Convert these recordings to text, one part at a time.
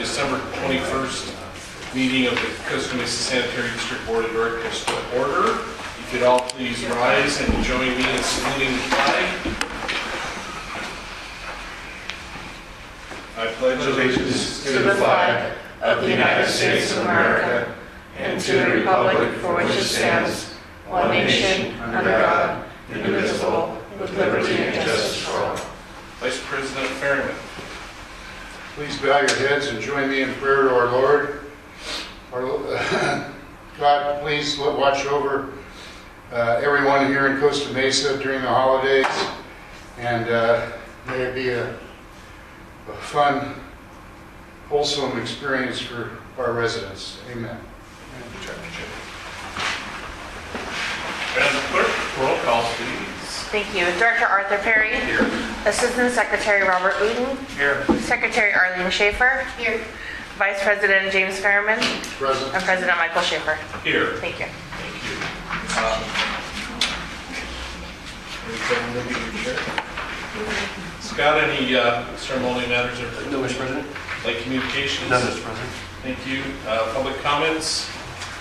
December 21st meeting of the Costa Mesa Sanitary District Board of Directors to order. If you'd all please rise and join me in saluting the flag. I pledge allegiance to the flag of the United States of America and to the republic for which it stands, one nation, under God, indivisible, with liberty and justice for all. Vice President Ferryman. Please bow your heads and join me in prayer to our Lord. God, please watch over everyone here in Costa Mesa during the holidays, and may it be a fun, wholesome experience for our residents. Amen. Madam Clerk, roll call, please. Thank you. Director Arthur Perry. Here. Assistant Secretary Robert Uden. Here. Secretary Arlene Schaefer. Here. Vice President James Ferryman. Present. And President Michael Schaefer. Here. Thank you. Thank you. Scott, any ceremonial matters or No, Mr. President. like communications? No, Mr. President. Thank you. Public comments?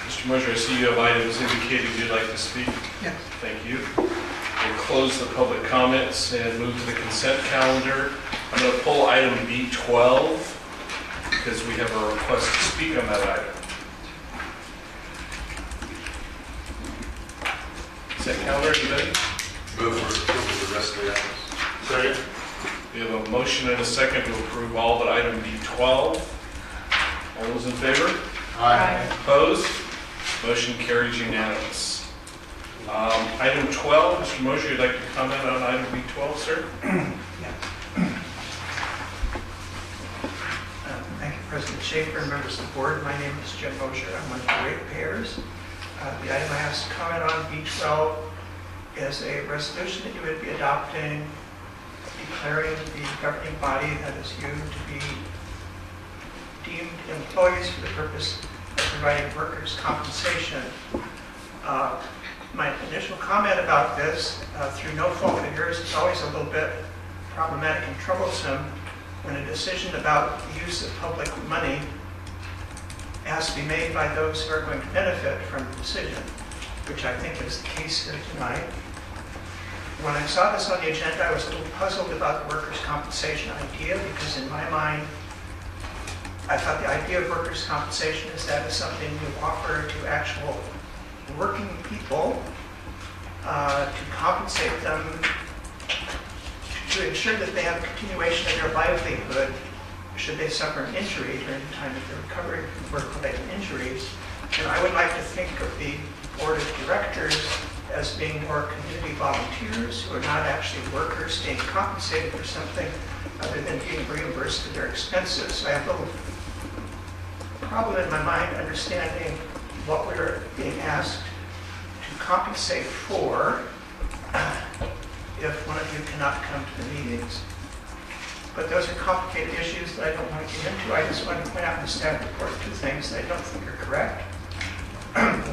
Mr. Moser, I see you have items indicating you'd like to speak. Yes. Thank you. We'll close the public comments and move to the consent calendar. I'm going to pull item B12 because we have a request to speak on that item. Consent calendar, you ready? Move for approval of the rest of the items. Second. We have a motion and a second to approve all but item B12. All those in favor? Aye. Opposed? Motion carries unanimous. Item 12, Mr. Mosher, you'd like to comment on item B12, sir? Thank you, President Schaefer and members of the board. My name is Jim Mosher. I'm one of the ratepayers. The item I have to comment on, B12, is a resolution that you would be adopting declaring the governing body that is you to be deemed employees for the purpose of providing workers' compensation. My initial comment about this, through no fault of yours, it's always a little bit problematic and troublesome when a decision about the use of public money has to be made by those who are going to benefit from the decision, which I think is the case here tonight. When I saw this on the agenda, I was a little puzzled about the workers' compensation idea, because in my mind, I thought the idea of workers' compensation is that is something you offer to actual working people to compensate them, to ensure that they have a continuation of their livelihood should they suffer an injury during the time that they're recovering from work-related injuries. And I would like to think of the board of directors as being more community volunteers who are not actually workers being compensated for something other than being reimbursed for their expenses. So I have a little problem in my mind understanding what we're being asked to compensate for if one of you cannot come to the meetings. But those are complicated issues that I don't want to get into. I just want to point out in the staff report two things that I don't think are correct.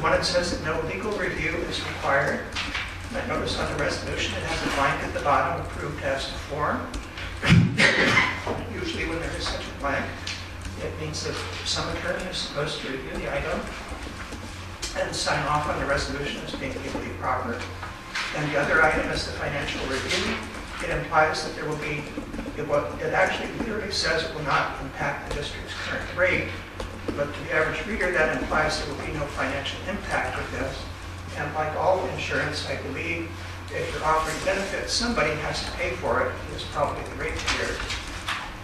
One, it says that no legal review is required. And I notice on the resolution it has a blank at the bottom, approved as to form. Usually when there is such a blank, it means that some attorney is supposed to review the item and sign off on the resolution as being legally proper. And the other item is the financial review. It implies that there will be, it actually literally says it will not impact the district's current rate. But to the average reader, that implies there will be no financial impact with this. And like all insurance, I believe if you're offering benefits, somebody has to pay for it. It's probably the ratepayer.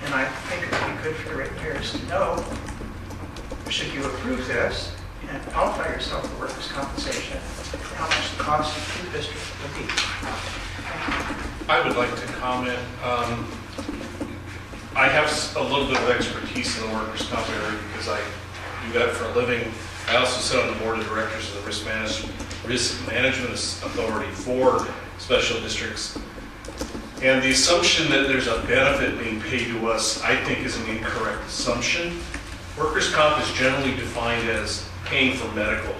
And I think it would be good for the ratepayers to know, should you approve this and qualify yourself for workers' compensation, how much the cost to the district will be. I would like to comment. I have a little bit of expertise in the workers' comp area because I do that for a living. I also sit on the board of directors of the Risk Management Authority for special districts. And the assumption that there's a benefit being paid to us, I think, is an incorrect assumption. Workers' comp is generally defined as paying for medical.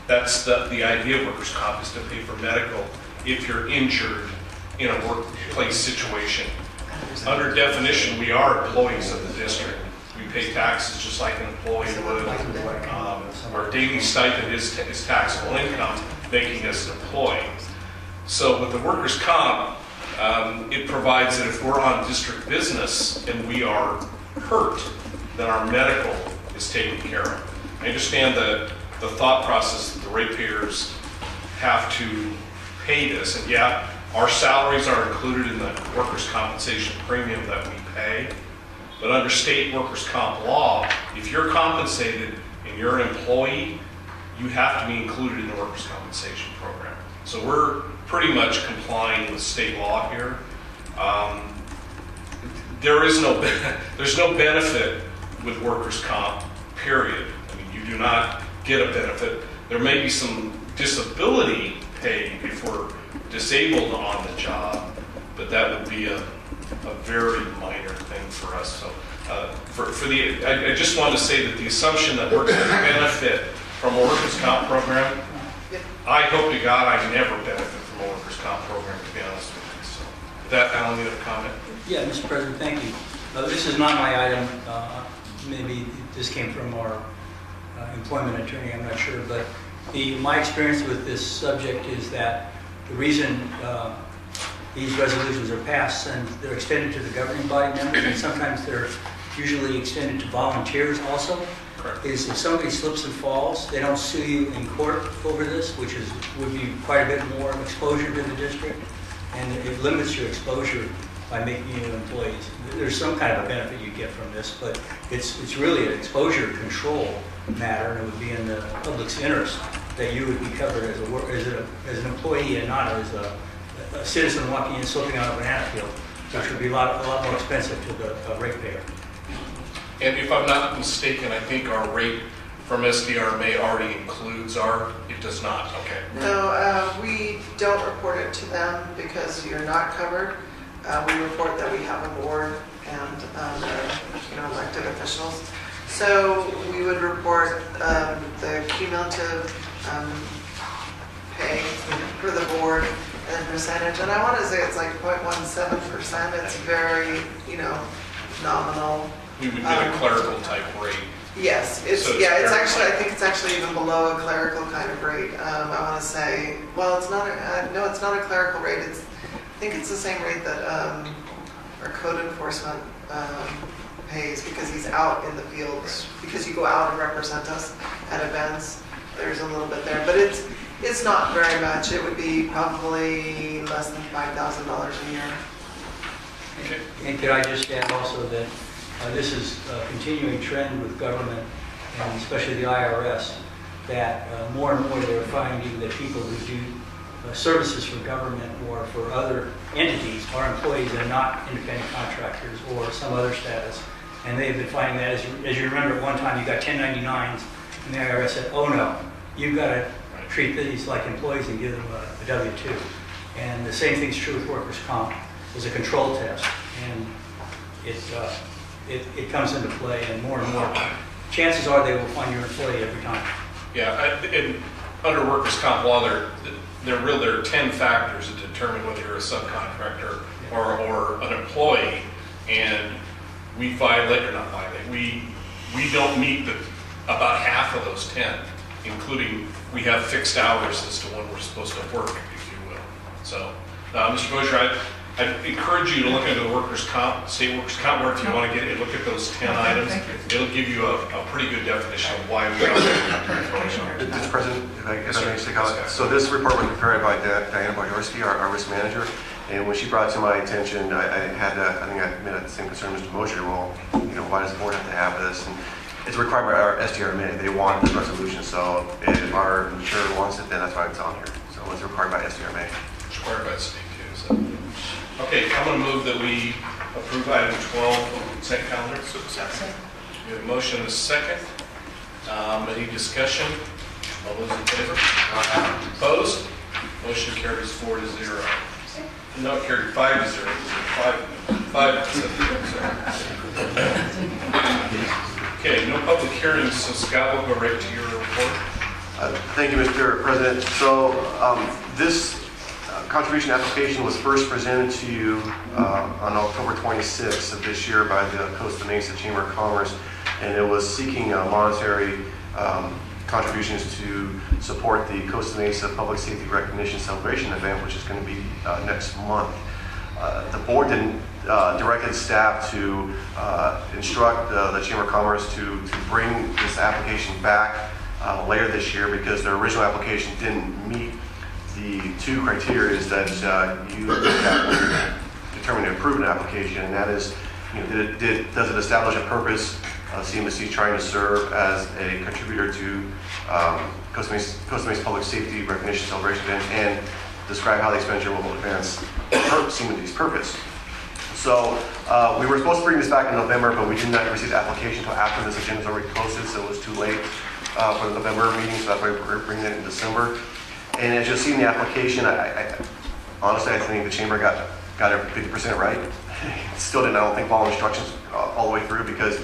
That's the idea of workers' comp, is to pay for medical if you're injured in a workplace situation. Under definition, we are employees of the district. We pay taxes just like an employee would. Our daily stipend is taxable income, making us an employee. So with the workers' comp, it provides that if we're on district business and we are hurt, then our medical is taken care of. I understand the thought process that the ratepayers have to pay this, and yeah, our salaries are included in the workers' compensation premium that we pay, but under state workers' comp law, if you're compensated and you're an employee, you have to be included in the workers' compensation program. So we're pretty much complying with state law here. There's no benefit with workers' comp, period. I mean, you do not get a benefit. There may be some disability pay if we're disabled on the job, but that would be a very minor thing for us. So I just wanted to say that the assumption that we're going to benefit from a workers' comp program, I hope to God I never benefit from a workers' comp program, to be honest with you. So with that, Alan, you have a comment? Yeah, Mr. President, thank you. This is not my item. Maybe this came from our employment attorney, I'm not sure. But my experience with this subject is that the reason these resolutions are passed and they're extended to the governing body members, and sometimes they're usually extended to volunteers also, Correct. is if somebody slips and falls, they don't sue you in court over this, which would be quite a bit more exposure to the district, and it limits your exposure by making you employees. There's some kind of a benefit you get from this, but it's really an exposure control matter, and it would be in the public's interest that you would be covered as an employee and not as a citizen walking in slipping on a banana field, which would be a lot more expensive to the ratepayer. And if I'm not mistaken, I think our rate from SDRMA already includes it does not, okay. No, we don't report it to them because you're not covered. We report that we have a board and elected officials. So we would report the cumulative pay for the board and percentage. And I want to say it's like 0.17%. It's very, nominal. We would get a clerical type rate. Yes, it's actually, I think it's actually even below a clerical kind of rate. I want to say, well, it's not a clerical rate. I think it's the same rate that our code enforcement pays because he's out in the fields. Because you go out and represent us at events, there's a little bit there, but it's not very much. It would be probably less than $5,000 a year. Okay. And could I just add also that this is a continuing trend with government, and especially the IRS, that more and more they're finding that people who do services for government or for other entities are employees and not independent contractors or some other status. And they've been finding that, as you remember, at one time you got 1099s, and the IRS said, oh no, you've got to treat these like employees and give them a W-2. And the same thing's true with workers' comp. It's a control test, and it comes into play, and more, chances are they will find your employee every time. Yeah, and under workers' comp law, there are 10 factors that determine whether you're a subcontractor or an employee, and we violate or not violate. We don't meet about half of those 10, including we have fixed hours as to when we're supposed to work, if you will. So, Mr. Bosher, I'd encourage you to look into the workers' comp, state workers' comp, where if you want to get it, look at those 10 items. It'll give you a pretty good definition of why we are. Mr. President, if I may take comment. So this report was prepared by Diana Bojorski, our risk manager, and when she brought it to my attention, I think I made the same concern, Mr. Mosher. Well, why does the board have to have this? And it's required by our SDRMA. They want this resolution, so if our insurer wants it, then that's why it's on here. So it's required by SDRMA. It's required by the state too. So. Okay, I'm going to move that we approve item 12 on the consent calendar. We have a motion and a second. Any discussion? All those in favor? Opposed? Motion carries 4-0. No, it carried 5-0. 5-0. Okay, no public hearings, so Scott will go right to your report. Thank you, Mr. President. So this contribution application was first presented to you on October 26th of this year by the Costa Mesa Chamber of Commerce. and it was seeking monetary contributions to support the Costa Mesa Public Safety Recognition Celebration event, which is going to be next month. The board then directed staff to instruct the Chamber of Commerce to bring this application back later this year because their original application didn't meet the two criteria that you look at when you're determining to approve an application, and that is, does it establish a purpose CMSC trying to serve as a contributor to Costa Mesa Public Safety Recognition Celebration event, and describe how the expenditure will advance CMSC's purpose. So we were supposed to bring this back in November, but we did not receive the application until after this agenda was already posted, so it was too late for the November meeting, so that's why we're bringing it in December. And as you'll see in the application, honestly, I think the Chamber got it 50% right. Still didn't, I don't think, follow instructions all the way through because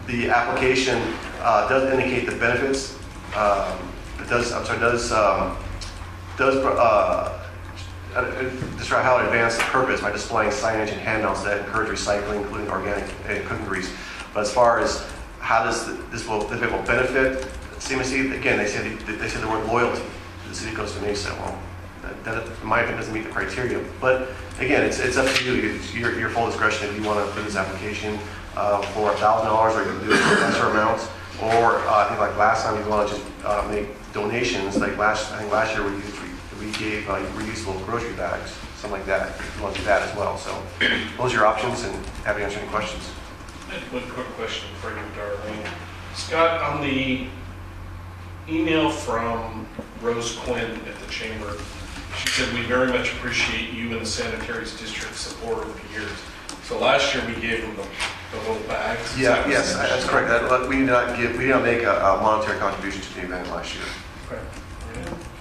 the application does indicate the benefits. It does describe how it advances the purpose by displaying signage and handouts that encourage recycling, including organic and cooking grease. But as far as how does this will benefit CMSC, again, they said the word loyalty to the city of Costa Mesa. Well, that in my opinion doesn't meet the criteria. But again, it's up to you. It's your full discretion if you want to put this application for $1,000, or you can do it for lesser amounts. Or I think like last time you want to just make donations. Like I think last year we gave reusable grocery bags, something like that. If you want to do that as well. So those are your options, and happy to answer any questions. I had one quick question for you, Darlene. Scott, on the email from Rose Quinn at the Chamber, she said, "We very much appreciate you and the Sanitaries District support over the years." So last year we gave them the little bags. Yeah, yes, that's correct. We did not make a monetary contribution to the event last year. Okay.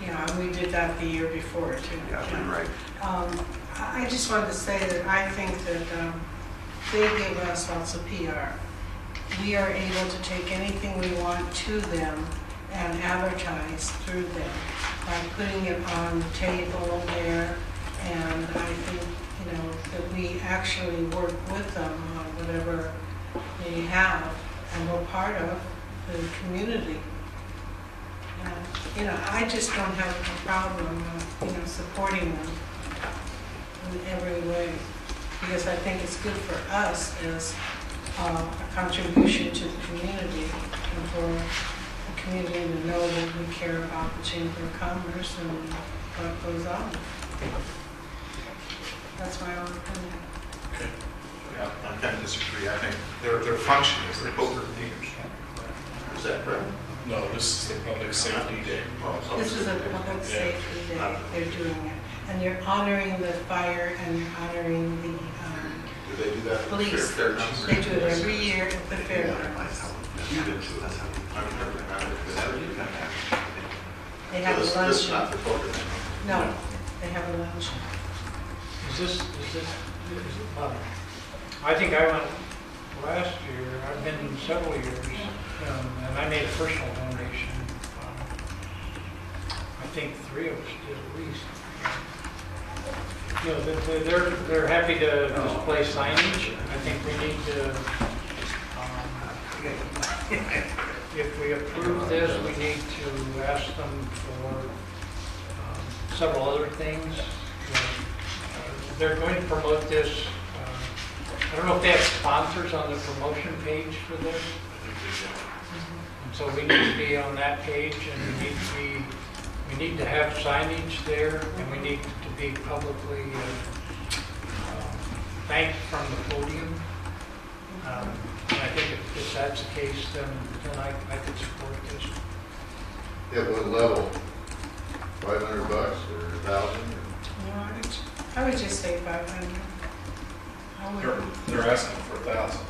Yeah, and we did that the year before too. Yeah, you're right. I just wanted to say that I think that they give us lots of PR. We are able to take anything we want to them and advertise through them by putting it on the table there. And I think, that we actually work with them on whatever they have, and we're part of the community. I just don't have a problem, supporting them in every way, because I think it's good for us as a contribution to the community, and for the community to know that we care about the Chamber of Commerce and what goes on. That's my own opinion. Yeah, I kind of disagree. I think their function is they're both leaders. Is that correct? No, this is the Public Safety Day. This is a public safety day, they're doing it. And you're honoring the fire, and you're honoring the Do they do that? police. Fair. They do it every year at the fairgrounds. They have a This is luncheon. not the program. No, they have a luncheon. I think I went last year. I've been several years, and I made a personal donation. I think 3 of us did at least. They're happy to display signage. I think we need to, if we approve this, we need to ask them for several other things. They're going to promote this. I don't know if they have sponsors on the promotion page for this. And so we need to be on that page, and we need to have signage there, and we need to be publicly thanked from the podium. And I think if that's the case, then I could support this. At what level? $500 or 1,000? No, I would just say 500. They're asking for 1,000.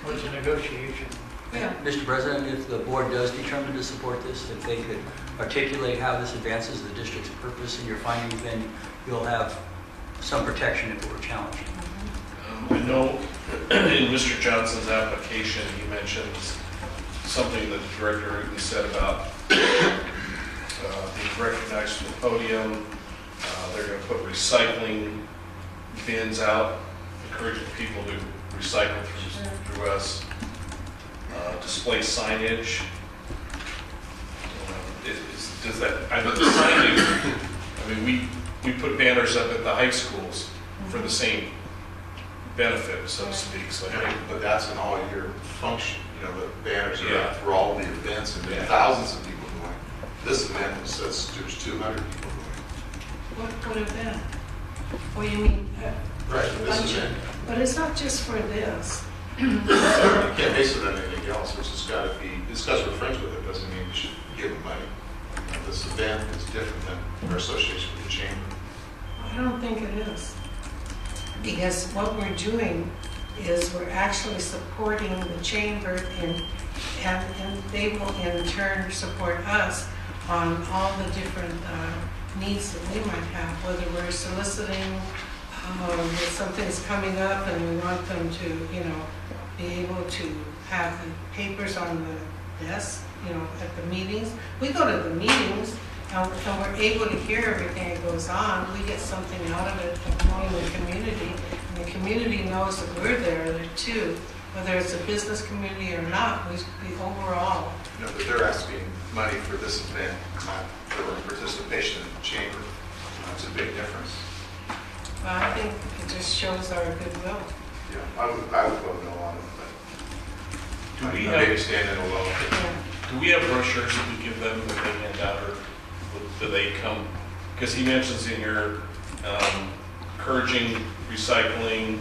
It's a negotiation. Yeah. Mr. President, if the board does determine to support this, if they could articulate how this advances the district's purpose in your findings, then you'll have some protection if it were challenged. I know in Mr. Johnson's application, he mentioned something that the director even said about being recognized from the podium. They're going to put recycling bins out, encouraging people to recycle through us. Display signage. Does that, I mean, the signage, I mean, we put banners up at the high schools for the same benefit, so to speak, so. But that's an all-year function, you know, the banners are Yeah. up for all the events and Yeah. thousands of people going. This event says there's 200 people going. What event? Oh, you mean Right, this luncheon? event. But it's not just for this. You can't base it on anything else, it's just gotta be, just because we're friends with it doesn't mean you should give them money. You know, this event is different than our association with the chamber. I don't think it is. Because what we're doing is we're actually supporting the chamber and they will in turn support us on all the different needs that we might have, whether we're soliciting, if something's coming up and we want them to, you know, be able to have the papers on the desk, you know, at the meetings. We go to the meetings and we're able to hear everything that goes on. We get something out of it, of knowing the community. And the community knows that we're there too, whether it's a business community or not, we overall. You know, but they're asking money for this event, not for participation in the chamber. That's a big difference. Well, I think it just shows our goodwill. Yeah, I would vote no on it, but Do we maybe have, standing alone. Yeah. do we have brochures that we give them that they hand out, or do they come? Because he mentions in here, encouraging recycling,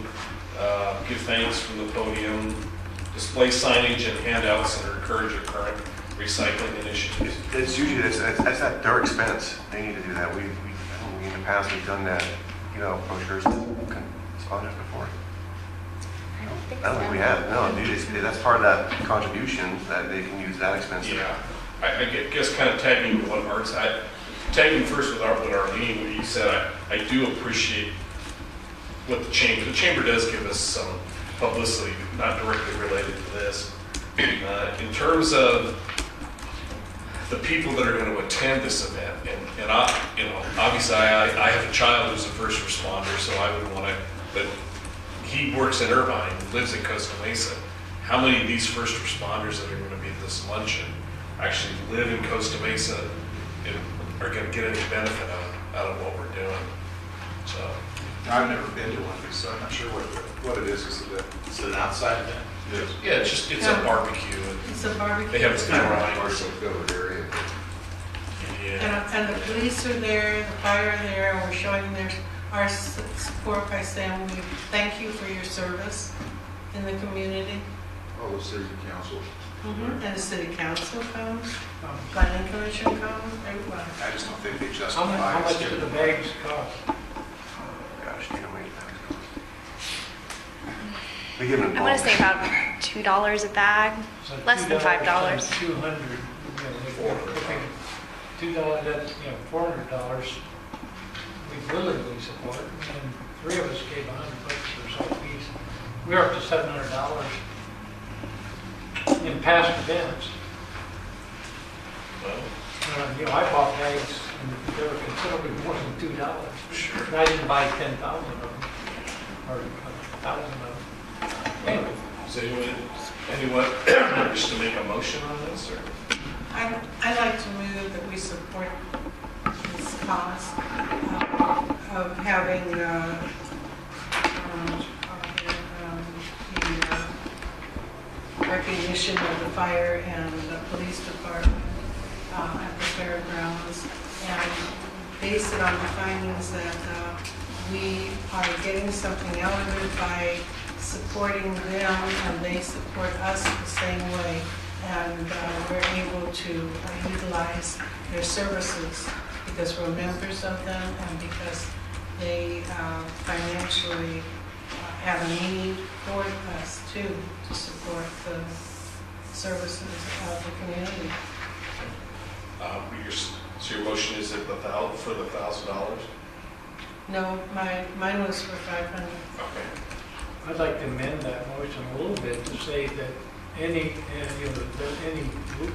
give thanks from the podium, display signage and handouts that encourage your current recycling initiatives. It's usually, it's at their expense. They need to do that. We in the past, we've done that, you know, brochures, sponsors before. I don't think we have, no, dude, that's part of that contribution, that they can use that expense. Yeah, I guess kind of tagging with what Art's, tagging first with Arlene, what you said, I do appreciate what the chamber does give us some publicity, not directly related to this. In terms of the people that are going to attend this event, and I, you know, obviously I have a child who's a first responder, so I would want to, but he works in Irvine, lives in Costa Mesa. How many of these first responders that are going to be at this luncheon actually live in Costa Mesa and are going to get any benefit out of what we're doing? So, I've never been to one of these, so I'm not sure what it is. Is it an outside event? Yes. yeah, it's a barbecue. It's a barbecue. They have It's kind of a commercial go area. Yeah. And the police are there, the fire are there, and we're showing our support by saying we thank you for your service in the community. Oh, the city council. And the city council comes, planning commission comes, everybody. I just don't think they How justify. much do the bags cost? Gosh, you know, we give them. I want to say about $2 a bag, So less than $5. times 200, $2, that's, $400 we willingly support, and three of us gave $100 or so piece. We're up to $700 in past events. Well, I bought bags, and they were considerably more than $2. sure. And I didn't buy 10,000 of them, or 1,000 of them. Anyway, Does anyone wish to make a motion on this, or? I'd like to move that we support this cause of having the recognition of the fire and the police department at the fairgrounds, and base it on the findings that we are getting something out of it by supporting them, and they support us the same way, and we're able to utilize their services because we're members of them and because they financially have a need for us too, to support the services of the community. So your motion is at for the $1,000? No, mine was for 500. Okay. I'd like to amend that motion a little bit to say that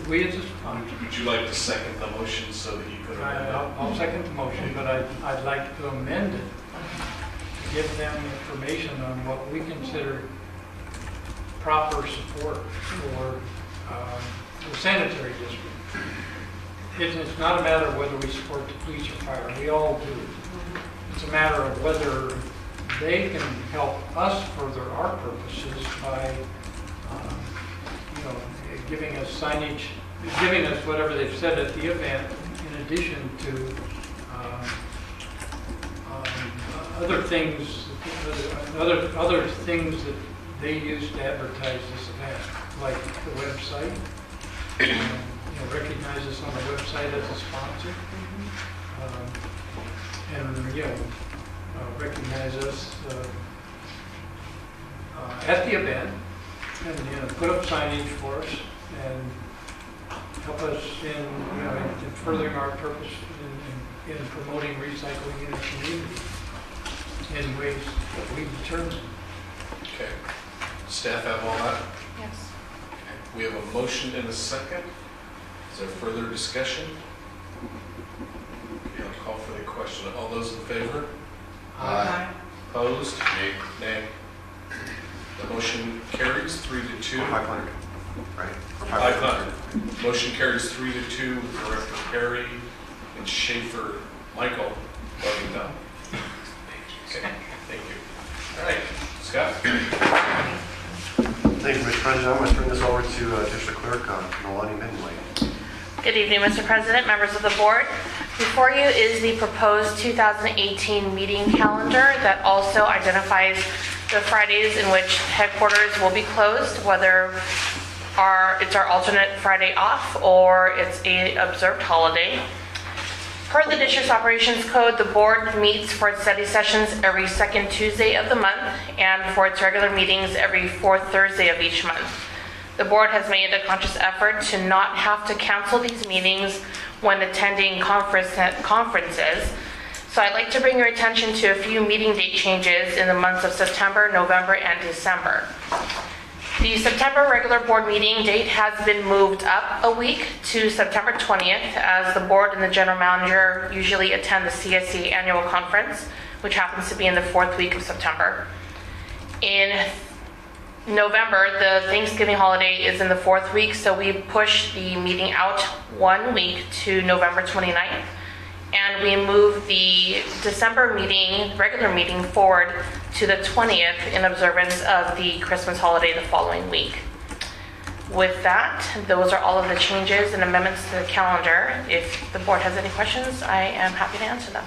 we as a sponsor, Would you like to second the motion so that you could amend it? I'll second the motion, but I'd like to amend it. Give them information on what we consider proper support for the sanitary district. It's not a matter of whether we support the police or fire, we all do. It's a matter of whether they can help us further our purposes by, giving us signage, giving us whatever they've said at the event, in addition to other things that they use to advertise this event, like the website. Recognize us on the website as a sponsor, and recognize us at the event, and put up signage for us and help us in furthering our purpose in promoting recycling in the community in ways that we determine. Okay. Staff have all that? Yes. Okay. We have a motion and a second. Is there further discussion? Okay, I'll call for the question. All those in favor? Aye. Opposed? Nay. The motion carries 3-2. 500, right? Or 500. Motion carries 3-2 with Director Perry and Schaefer Michael voting no. Okay, thank you. All right, Scott? Thank you, Mr. President. I'm going to turn this over to District Clerk Nolani Middenway. Good evening, Mr. President, members of the board. Before you is the proposed 2018 meeting calendar that also identifies the Fridays in which headquarters will be closed, whether it's our alternate Friday off or it's a observed holiday. Per the district's operations code, the board meets for its study sessions every second Tuesday of the month and for its regular meetings every fourth Thursday of each month. The board has made a conscious effort to not have to cancel these meetings when attending conferences. So I'd like to bring your attention to a few meeting date changes in the months of September, November, and December. The September regular board meeting date has been moved up a week to September 20th, as the board and the general manager usually attend the CSE annual conference, which happens to be in the fourth week of September. In November, the Thanksgiving holiday is in the fourth week, so we push the meeting out 1 week to November 29th. And we move the December meeting, regular meeting, forward to the 20th in observance of the Christmas holiday the following week. With that, those are all of the changes and amendments to the calendar. If the board has any questions, I am happy to answer them.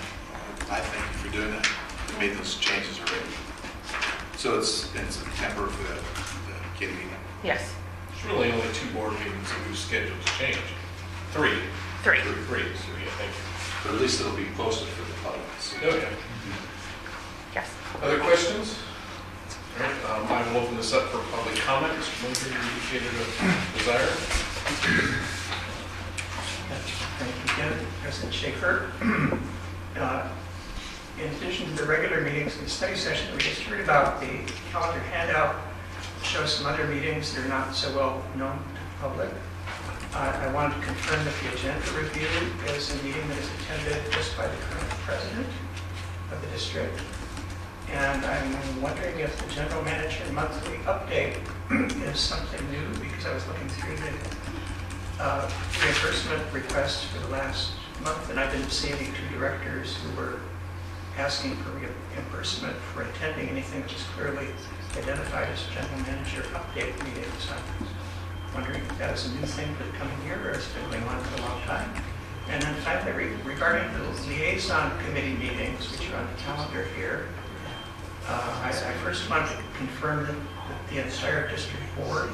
I thank you for doing that. You made those changes already. So it's in September for the KID meeting. Yes. It's really only 2 board meetings that we've scheduled to change. 3. Three. So yeah, thank you. But at least it'll be posted for the public. So Oh, yeah. Yes. Other questions? All right, I will open this up for public comment. Mr. Munger, you indicated a desire. Thank you again, President Schaefer. In addition to the regular meetings and the study session that we just heard about, the calendar handout shows some other meetings that are not so well known to the public. I wanted to confirm that the agenda review is a meeting that is attended just by the current president of the district. And I'm wondering if the general manager monthly update is something new, because I was looking through the reimbursement requests for the last month, and I didn't see any 2 directors who were asking for reimbursement for attending anything that was clearly identified as a general manager update meeting. So I'm wondering if that is a new thing for the coming year, or it's been going on for a long time. And then finally, regarding the liaison committee meetings, which are on the calendar here, I first want to confirm that the entire district board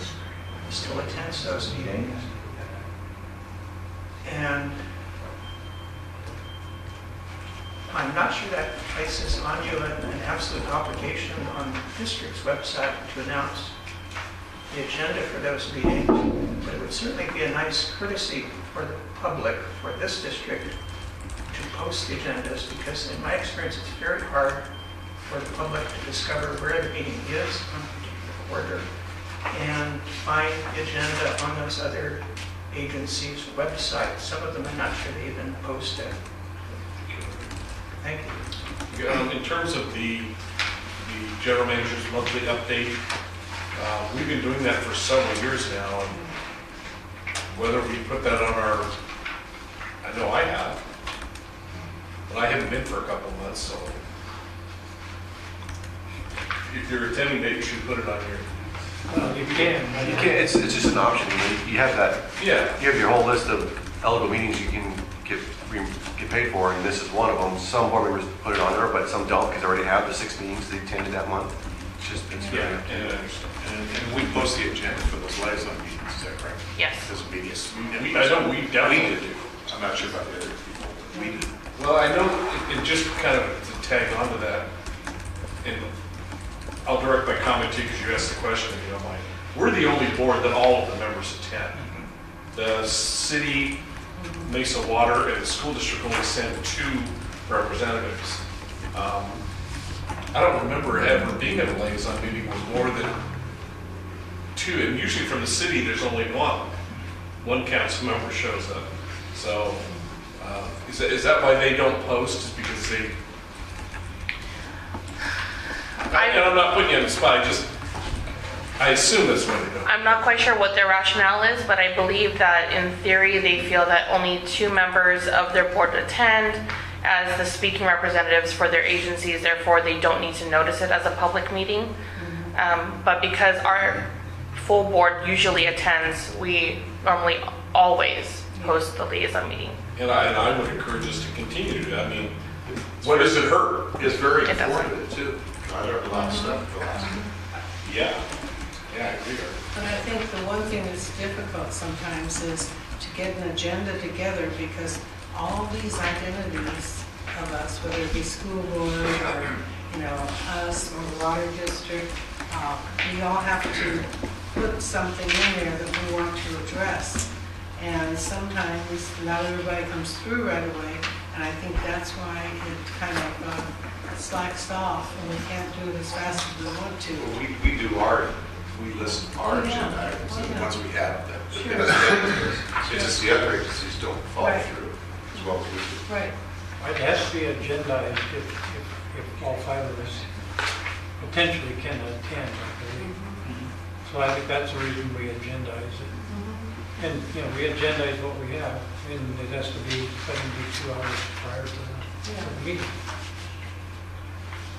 still attends those meetings. And I'm not sure that places on you an absolute obligation on the district's website to announce the agenda for those meetings, but it would certainly be a nice courtesy for the public, for this district, to post the agendas, because in my experience, it's very hard for the public to discover where the meeting is on a particular quarter and find the agenda on those other agencies' websites. Some of them I'm not sure they even post it. Thank you. In terms of the general manager's monthly update, We've been doing that for several years now, and whether we put that on our, I know I have, but I haven't been for a couple of months, so if you're attending, maybe you should put it on your, Well, you can. You can't, it's just an option. You have that, yeah. you have your whole list of eligible meetings you can get paid for, and this is one of them. Some board members put it on there, but some don't because they already have the 6 meetings they attended that month. It's just, it's really Yeah, up to and you. I understand. And we post the agenda for those liaison meetings, is that correct? Yes. As a media. I know we definitely do. I'm not sure about the other people. We do. Well, I know, and just kind of to tag on to that, and I'll direct my comment to you because you asked the question, if you don't mind. We're the only board that all of the members attend. The city, Mesa Water, and the school district only send 2 representatives. I don't remember ever being at a liaison meeting with more than 2, and usually from the city, there's only one council member shows up. So, is that why they don't post, is because they, and I'm not putting you on the spot, I assume that's why they don't. I'm not quite sure what their rationale is, but I believe that in theory, they feel that only 2 members of their board attend as the speaking representatives for their agencies, therefore they don't need to notice it as a public meeting. But because our full board usually attends, we normally always post the liaison meeting. And I would encourage us to continue to do that. I mean, what does it hurt? It's very It doesn't. informative too. I learned a lot of stuff the last time. Yeah. Yeah, I agree. But I think the one thing that's difficult sometimes is to get an agenda together because all these identities of us, whether it be school board or, us or the water district, we all have to put something in there that we want to address. And sometimes not everybody comes through right away, and I think that's why it kind of slacks off and we can't do it as fast as we want to. Well, we do we list our Oh, yeah. agenda items, Oh, and yeah. once we have them, Sure. it's just the other agencies don't follow Right. through as well as we do. Right. It has to be agendized if all 5 of us potentially can attend, I believe. So I think that's the reason we agendize it. And, we agendize what we have, and it has to be 72 hours prior to the meeting.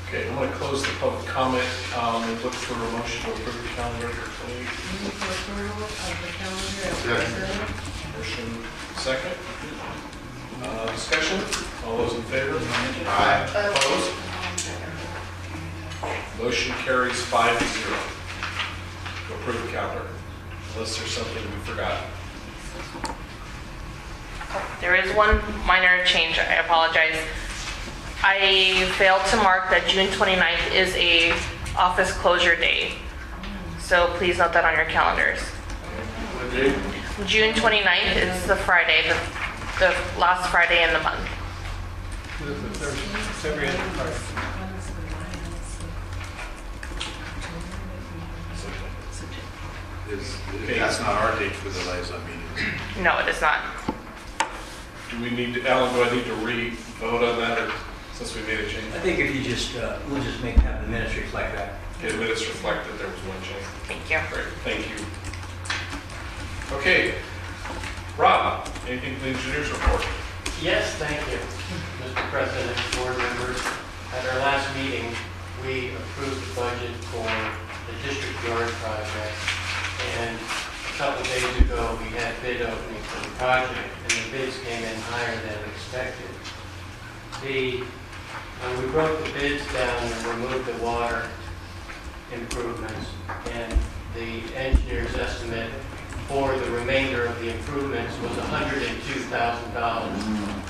Okay, I'm going to close the public comment and look for a motion to approve the calendar for 2018. Move for approval of the calendar as presented. Motion second. Discussion? All those in favor? Aye. Opposed? Motion carries 5-0 to approve the calendar, unless there's something we forgot. There is one minor change, I apologize. I failed to mark that June 29th is a office closure day. So please note that on your calendars. What day? June 29th is the Friday, the last Friday in the month. There's every other Friday. That's not our date for the liaison meetings. No, it is not. Do we need to, Alan, do I need to re-vote on that, or since we made a change? I think if you just, we'll just have the minutes reflect that. Okay, the minutes reflect that there was one change. Thank you. Great, thank you. Okay, Rob, anything for the engineer's report? Yes, thank you, Mr. President, board members. At our last meeting, we approved the budget for the district yard project. And a couple of days ago, we had bid opening for the project, and the bids came in higher than expected. We broke the bids down and removed the water improvements, and the engineer's estimate for the remainder of the improvements was $102,000.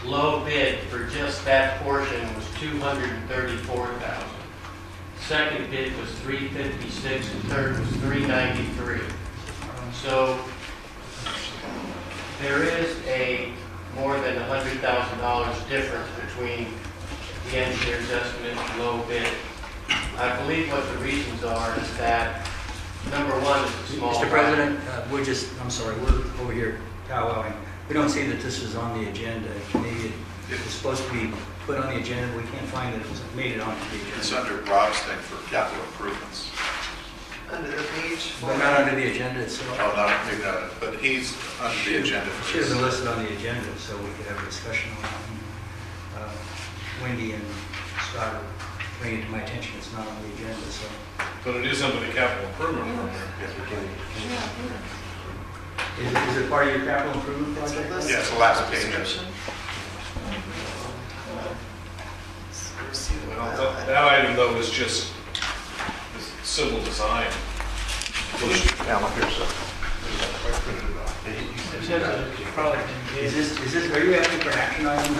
Low bid for just that portion was $234,000. Second bid was $356,000 and third was $393,000. So there is a more than $100,000 difference between the engineer's estimate and low bid. I believe what the reasons are is that, number one, is a small... Mr. President, I'm sorry, we're over here powwowing. We don't see that this was on the agenda. Maybe it was supposed to be put on the agenda. We can't find that it made it onto the It's agenda. under Rob's thing for capital improvements. under the page. But not under the agenda itself. Oh, not, maybe not, but he's under the agenda. for Should have been this. listed on the agenda, so we could have a discussion on it. Wendy and Scott are bringing it to my attention, it's not on the agenda, so. But it is under the capital improvement program. Yes, we can. Is it part of your capital improvement project? Yeah, it's the last page. Well, that item though is just civil design. Yeah, look here, so. It says that it's probably been Is this, are you asking for an action item?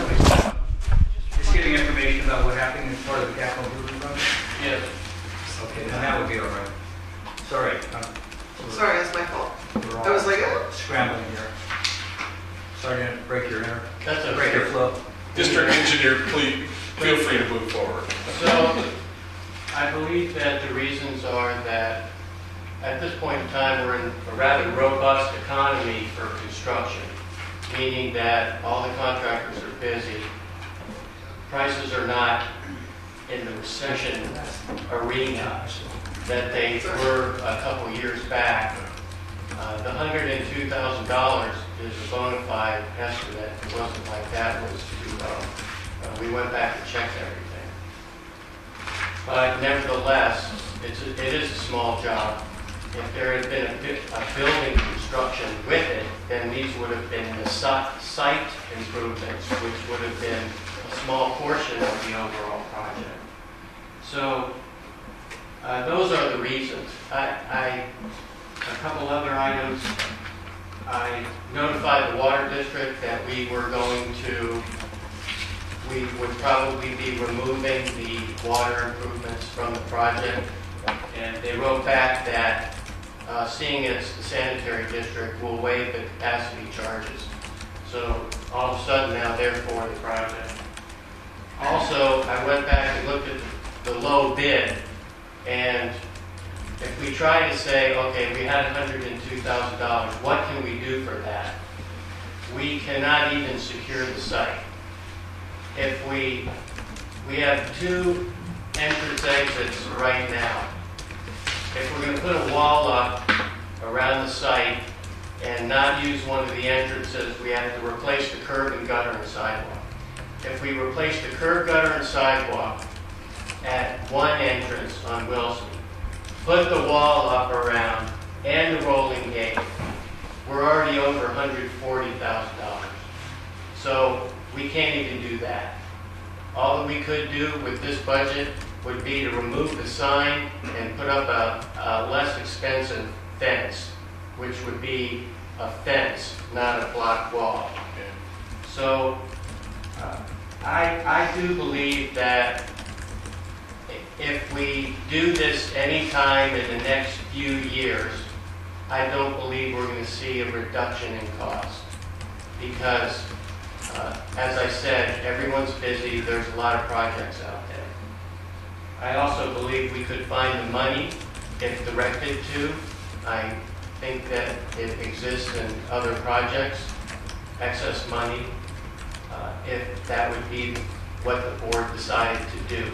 Just getting information about what happened as part of the capital improvement project? Yes. Okay, then that would be all right. Sorry. Sorry, it's my fault. We're I was all like, oh. scrambling here. Sorry to break your That's okay. break your flow. District engineer, please, feel free to move forward. So, I believe that the reasons are that at this point in time, we're in a rather robust economy for construction, meaning that all the contractors are busy. Prices are not in the recession arena that they were a couple years back. The $102,000 is a bona fide estimate. It wasn't like that was too low. We went back and checked everything. But nevertheless, it is a small job. If there had been a building construction with it, then these would have been the site improvements, which would have been a small portion of the overall project. So those are the reasons. A couple other items. I notified the water district that we would probably be removing the water improvements from the project. And they wrote back that seeing it's the sanitary district will waive the capacity charges. So all of a sudden now they're for the project. Also, I went back and looked at the low bid, and if we try to say, okay, we had $102,000, what can we do for that? We cannot even secure the site. If we have 2 entrance exits right now. If we're going to put a wall up around the site and not use one of the entrances, we have to replace the curb and gutter and sidewalk. If we replace the curb, gutter, and sidewalk at one entrance on Wilson, put the wall up around and the rolling gate, we're already over $140,000. So we can't even do that. All that we could do with this budget would be to remove the sign and put up a less expensive fence, which would be a fence, not a block wall. So I do believe that if we do this anytime in the next few years, I don't believe we're going to see a reduction in cost. Because, as I said, everyone's busy, there's a lot of projects out there. I also believe we could find the money if directed to. I think that it exists in other projects, excess money, if that would be what the board decided to do.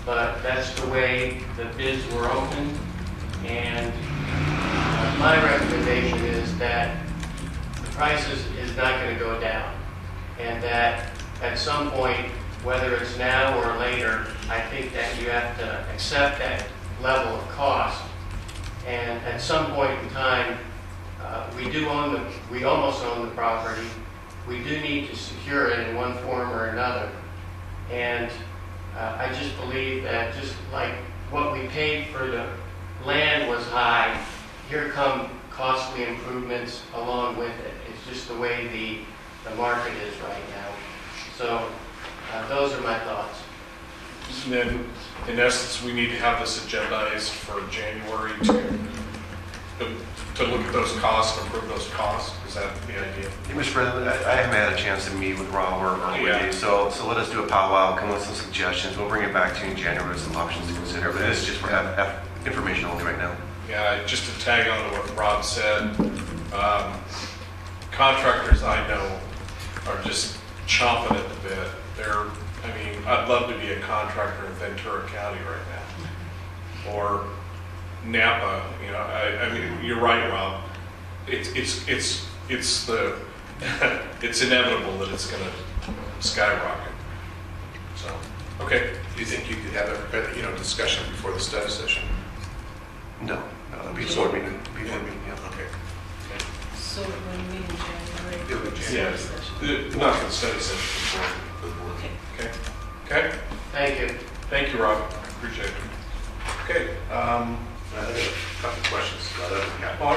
But that's the way the bids were opened, and my recommendation is that the prices is not going to go down, and that at some point, whether it's now or later, I think that you have to accept that level of cost. And at some point in time, we almost own the property. We do need to secure it in one form or another. And I just believe that just like what we paid for the land was high, here come costly improvements along with it. It's just the way the market is right now. So those are my thoughts. And then, in essence, we need to have this agendized for January to look at those costs and approve those costs. Is that the idea? Hey, Mr. President, I haven't had a chance to meet with Rob or Wendy, so let us do a powwow, come up with some suggestions. We'll bring it back to you in January with some options to consider, but this is just for information only right now. Yeah, just to tag on to what Rob said, contractors I know are just chomping at the bit. I'd love to be a contractor in Ventura County right now. Or Napa, you know, I mean, you're right, Rob. It's the, it's inevitable that it's gonna skyrocket. So, okay. Do you think you could have a, discussion before the study session? No, before meeting, yeah. Okay. So when we meet in January. It'll be Yeah, January. not for the study session, before the board. Okay. Okay? Okay? Thank you. Thank you, Rob. Appreciate it. Okay, I have a couple questions about other capital. oh,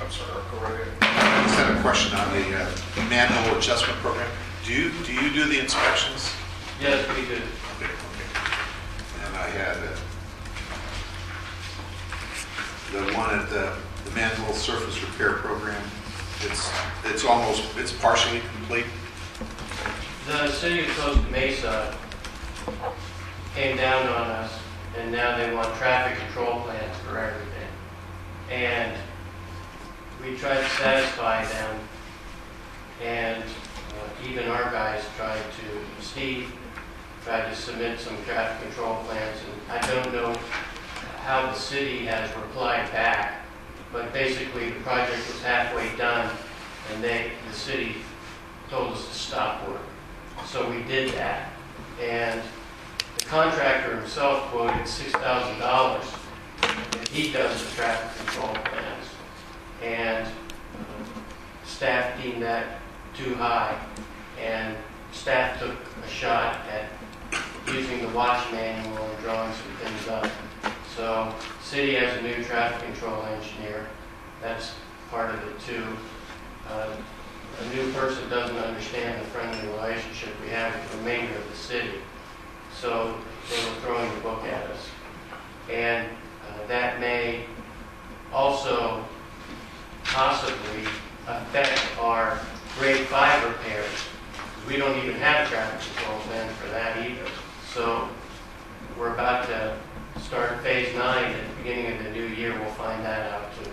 I'm sorry, I'll go right ahead. I just had a question on the manhole adjustment program. Do you do the inspections? Yes, we do. Okay. And I had the one at the manhole surface repair program. It's partially complete. The city of Costa Mesa came down on us, and now they want traffic control plans for everything. And we tried to satisfy them, and even our guys tried to, Steve tried to submit some traffic control plans, and I don't know how the city has replied back, but basically the project was halfway done, and the city told us to stop work. So we did that, and the contractor himself quoted $6,000 if he does the traffic control plans. And staff deemed that too high, and staff took a shot at using the watch manual and drawing some things up. So city has a new traffic control engineer. That's part of it too. A new person doesn't understand the friendly relationship we have with the remainder of the city. So they were throwing the book at us. And that may also possibly affect our grade 5 repairs. We don't even have traffic control plan for that either. So we're about to start phase 9 at the beginning of the new year. We'll find that out too.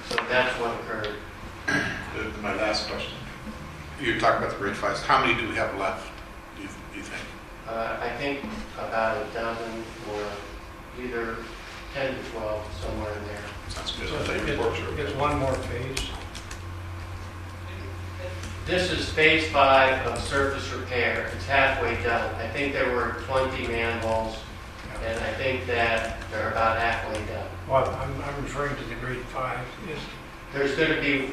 So that's what occurred. My last question. You talked about the grade 5s. How many do we have left, do you think? I think about a dozen or either 10 to 12, somewhere in there. Sounds good. So I thought you reports were okay. it's one more phase. This is phase 5 of surface repair. It's halfway done. I think there were 20 manholes, and I think that they're about halfway done. Well, I'm referring to the grade 5. There's going to be,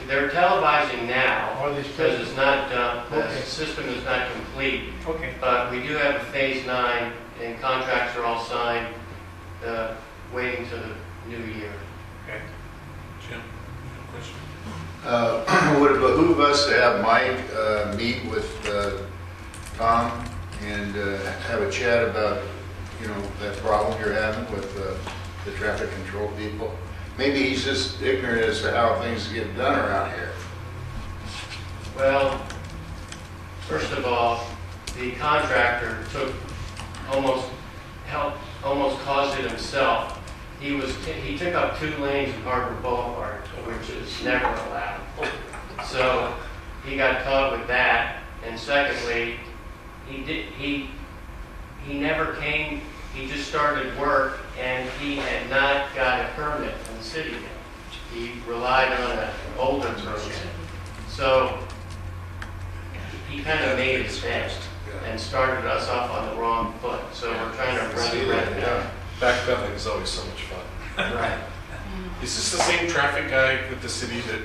they're televising now Are they because it's not done, Okay. the system is not complete. Okay. But we do have a phase 9, and contracts are all signed, waiting to the new year. Okay. Jim, question? Would it behoove us to have Mike meet with Tom and have a chat about, that problem you're having with the traffic control people? Maybe he's just ignorant as to how things get done around here. Well, first of all, the contractor almost caused it himself. He took up 2 lanes in Harbor Boulevard, which is never allowed. So he got caught with that. And secondly, he never came. He just started work, and he had not got a permit from the city yet. He relied on an older person. So he kind of made his stand and started us off on the wrong foot. So we're trying to resurrect that. Backpedaling is always so much fun. Right. Is this the same traffic guy with the city that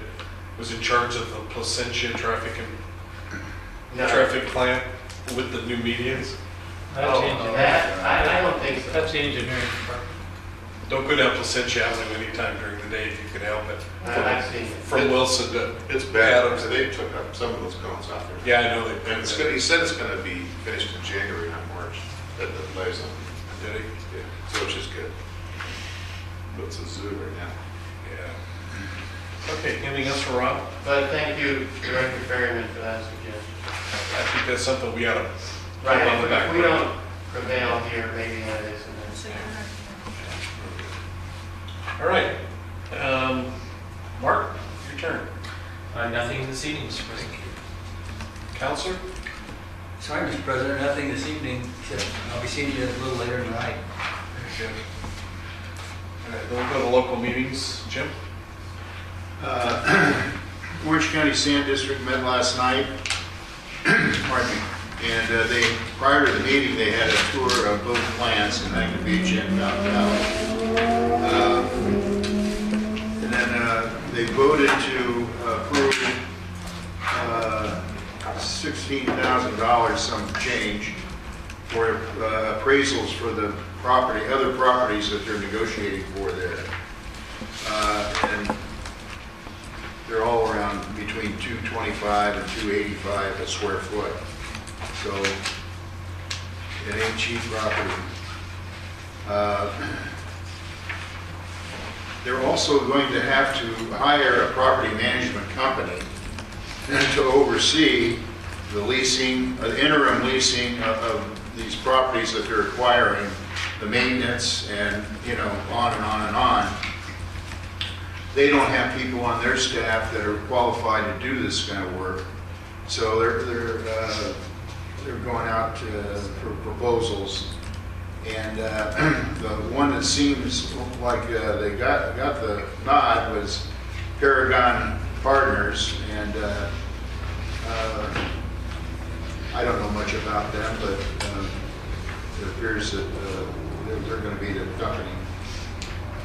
was in charge of the Placentia traffic No. plan with the new medians? That's Oh, engineering. that, I don't think so. That's the engineering department. Don't go down Placentia Avenue anytime during the day if you can help it. I've seen it. From Wilson to It's bad. Adams. They took up some of those cones out there. Yeah, I know they. And he said it's going to be finished in January, not March, at the liaison. Did he? Yeah, so which is good. But it's a zoo right now. Yeah. Okay, anything else for Rob? But thank you, Director Ferryman, for that suggestion. I think that's something we ought to Right, put on the back if we burner. don't prevail here, maybe that is, and then. All right. Mark, your turn. Nothing this evening, Mr. President. Counselor? Sorry, Mr. President, nothing this evening, except I'll be seeing you a little later tonight. Then we'll go to local meetings. Jim? Orange County Sand District met last night. Pardon me. And prior to the meeting, they had a tour of both plants in Aggie Beach and Mountain Valley. And then they voted to approve $16,000, some change, for appraisals for the property, other properties that they're negotiating for there. And they're all around between $225 and $285 a square foot. So it ain't cheap property. They're also going to have to hire a property management company to oversee the leasing, interim leasing of these properties that they're acquiring, the maintenance, and on and on and on. They don't have people on their staff that are qualified to do this kind of work, so they're going out for proposals. And the one that seems like they got the nod was Paragon Partners, and I don't know much about them, but it appears that they're going to be the company.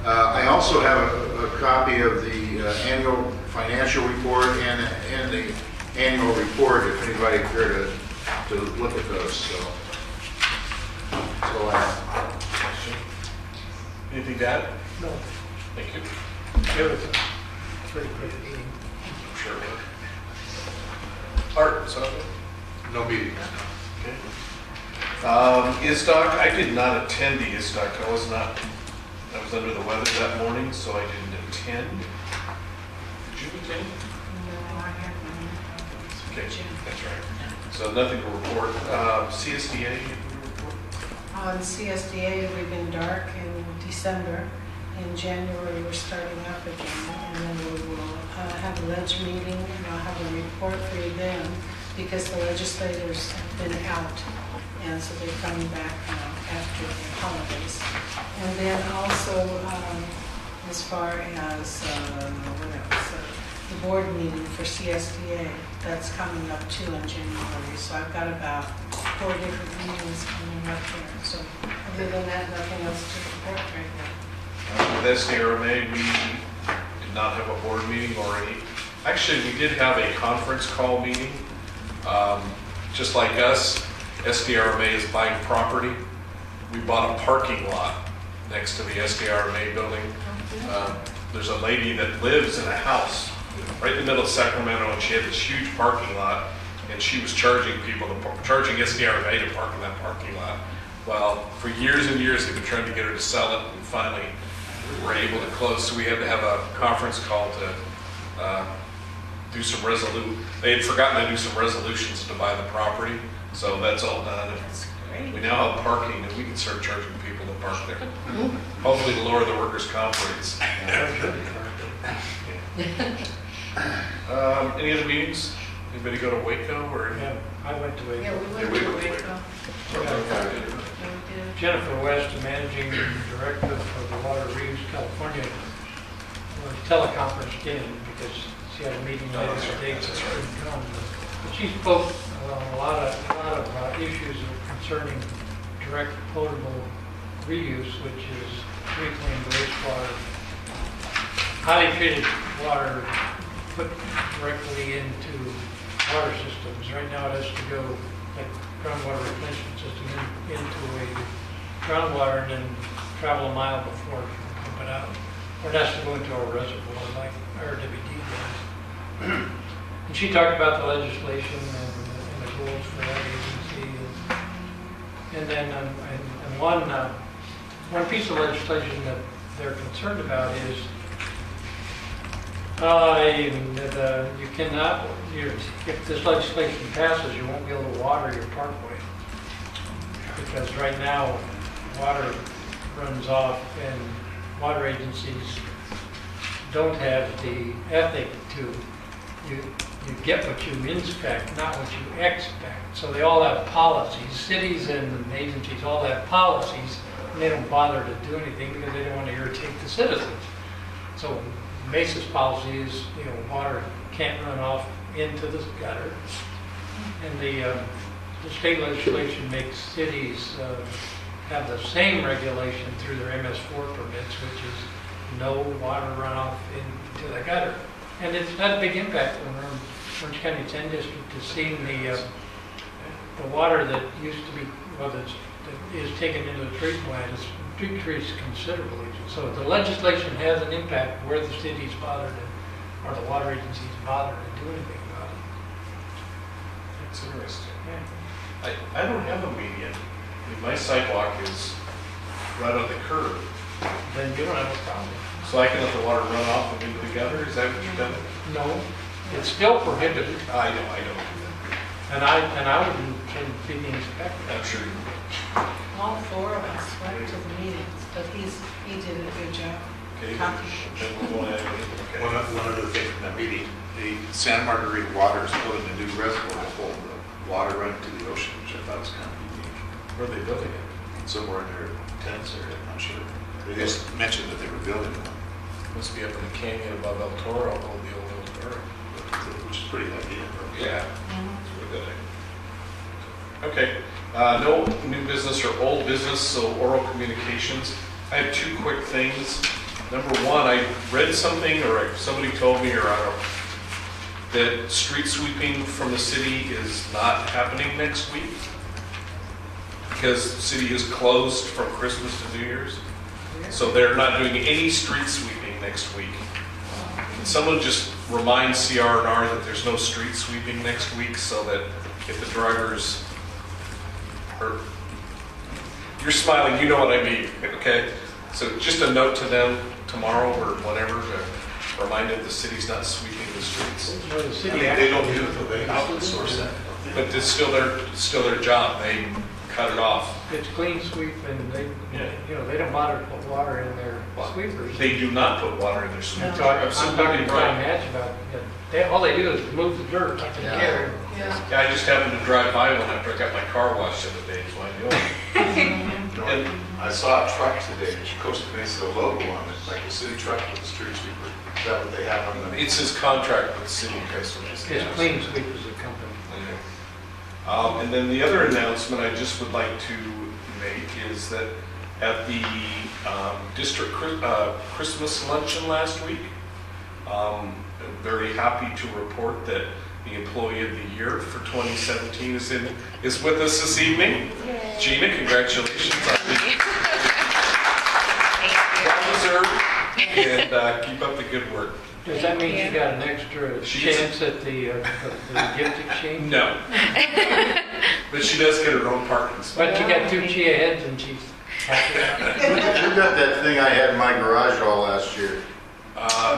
I also have a copy of the annual financial report and the annual report, if anybody care to look at those. So that's all I have. Anything to add? No, Thank you. it was a pretty good meeting. Sure. Art, something? No meeting. Okay. ISDOC, I did not attend the ISDOC. I was under the weather that morning, so I didn't attend. Did you attend? No, I haven't. Okay, that's right. So nothing to report. CSDA, anything to report? On CSDA, we've been dark in December. In January, we're starting up again, and then we will have a ledge meeting, and I'll have a report for you then, because the legislators have been out, and so they're coming back after the holidays. And then also, as far as, what else? The board meeting for CSDA, that's coming up too in January. So I've got about 4 different meetings coming up there. So other than that, nothing else to report right now. With SDRMA, we did not have a board meeting or any. Actually, we did have a conference call meeting. Just like us, SDRMA is buying property. We bought a parking lot next to the SDRMA building. There's a lady that lives in a house right in the middle of Sacramento, and she had this huge parking lot, and she was charging SDRMA to park in that parking lot. Well, for years and years, they've been trying to get her to sell it, and finally were able to close. So we had to have a conference call to do some They had forgotten to do some resolutions to buy the property, so that's all done. And we now have parking, and we can start charging people to park there. Hopefully to lower the workers' comp rates. Any other meetings? Anybody go to Waco or? Yeah, I went to Yeah, Waco. we went to Waco. Jennifer West, Managing Director for the Water Reuse California, teleconferenced in because she had a meeting later today, so she couldn't come. But she spoke on a lot of issues concerning direct potable reuse, which is reclaimed wastewater, highly treated water put directly into water systems. Right now it has to go, like groundwater replenishment system, into a groundwater and then travel a mile before it can pump it out. Or it has to go into a reservoir like RWD does. And she talked about the legislation and the goals for that agency. And then one piece of legislation that they're concerned about is you cannot, if this legislation passes, you won't be able to water your parkway. Because right now, water runs off and water agencies don't have the ethic to, you get what you inspect, not what you expect. So they all have policies. Cities and agencies all have policies, they don't bother to do anything because they don't want to irritate the citizens. So Mesa's policy is, water can't run off into the gutter. And the state legislation makes cities have the same regulation through their MS4 permits, which is no water runoff into the gutter. And it's had a big impact on Orange County 10 District to seeing the water that used to be, that is taken into the treatment plant has decreased considerably. So the legislation has an impact where the city's bothered or the water agency's bothered to do anything about it. It's interesting. Yeah. I don't have a median. My sidewalk is right on the curb, Then you don't have a problem. so I can let the water run off and into the gutter. Is that what you're doing? No, it's still prohibited, I don't do and I wouldn't be the inspector. that. I'm sure. All four of us went to the meetings, but he did a good job. Okay, Copy. then we'll go ahead. Okay. One other thing from that meeting, the Santa Margarita Water is building a new reservoir to hold the water run to the ocean, which I thought was kind of unique. Where are they building it? Somewhere in their tents area, I'm not sure. They just mentioned that they were building one, Must be up in the canyon above El Toro, the old El Toro. which is pretty idea. Yeah. It's a good idea. Okay, no new business or old business, so oral communications. I have two quick things. Number one, I read something, or somebody told me, or I don't know, that street sweeping from the city is not happening next week because the city is closed from Christmas to New Year's. So they're not doing any street sweeping next week. Can someone just remind CR&R that there's no street sweeping next week so that if the drivers are, you're smiling, you know what I mean, okay? So just a note to them tomorrow or whatever to remind them the city's not sweeping the streets. Well, the I city mean, they don't do it, though, they outsource that. But it's still their job. They cut it off. It's clean sweep and they, Yeah. they don't bother to put water in their sweepers. They do not put water in their sweep. So I'm Absolutely talking to Brian right. Hatch about, all they do is move the dirt up in the air. Yeah. Yeah, I just happened to drive by one after I got my car washed the other day, so I know. And I saw a truck today, Costa Mesa logo on it, like a city truck with a street sweeper. Is that what they have on the? it's his contract with the city of Crystal Mesa. It's clean sweep is a company. And then the other announcement I just would like to make is that at the district Christmas luncheon last week, I'm very happy to report that the Employee of the Year for 2017 is with us this evening. Yay. Gina, congratulations. Thank Well deserved, and keep up the good work. Does that mean you got an extra chance at the gift exchange? No. But she does get her own parking spot. But you got two chia heads and she's happy. Who got that thing I had in my garage all last year?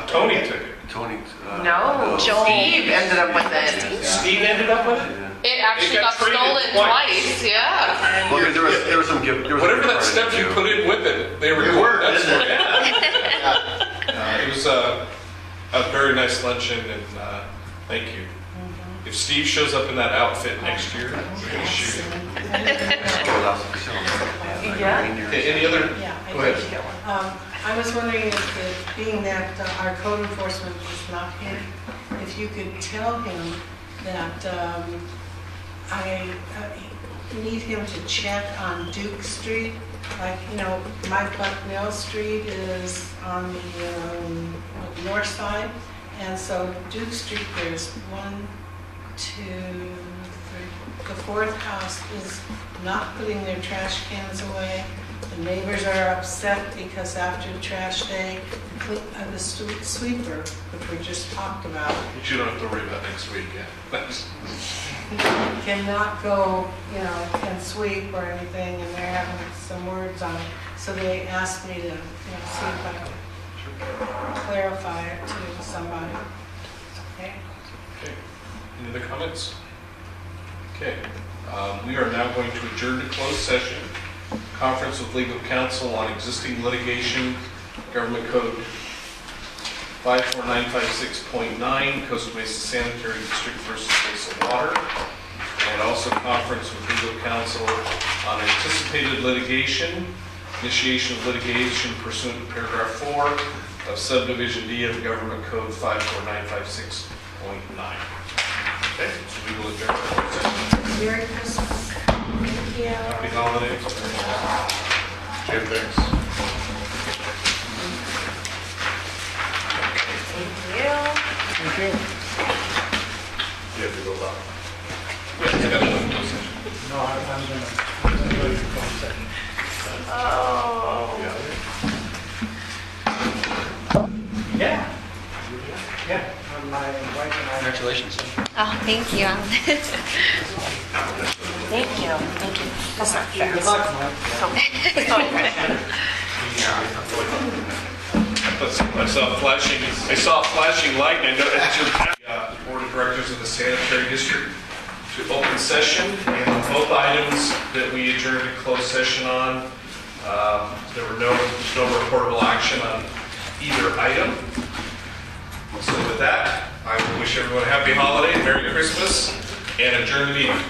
Tony took it. Tony. No, Joel. Steve ended up with it. Steve ended up with it? It actually It got got traded stolen twice. twice, yeah. Well, there was some gift. There was Whatever some that gift stuff card you too. put in with it, they were They cool. were, That's isn't what it? it was a very nice luncheon, and thank you. If Steve shows up in that outfit next year, we're gonna shoot him. Yeah. Okay, any other? Yeah, I Go ahead. did get one. I was wondering if, being that our code enforcement is not here, if you could tell him that I need him to check on Duke Street. Like, Mike Bucknell Street is on the north side, and so Duke Street, there's 1, 2, 3. The fourth house is not putting their trash cans away. The neighbors are upset because after trash day, the street sweeper, which we just talked about, But you don't have to worry about next week, yeah. cannot go, and sweep or anything, and they're having some words on it. So they asked me to, see if I could clarify it to somebody. Okay? Okay. Any other comments? Okay. We are now going to adjourn to closed session. Conference with legal counsel on existing litigation, Government Code 54956.9, Costa Mesa Sanitary District versus Mesa Water, and also conference with legal counsel on anticipated litigation initiation of litigation pursuant to paragraph 4 of subdivision D of Government Code 54956.9. Okay, so we will adjourn. Merry Christmas. Thank you. Happy holidays. Jim, thanks. Thank you. You have to go back. Yeah, we got one more session. No, I'm gonna go to the phone second. Oh. Yeah. Yeah, my wife and I. Congratulations. Oh, thank you. Thank you. Thank you. That's not fair. Good luck, Mike. I saw a flashing light, and I know that's your Board of Directors of the Sanitary District to open session, and both items that we adjourned to closed session on, there were no reportable action on either item. So with that, I will wish everyone a happy holiday, Merry Christmas, and adjourn the meeting.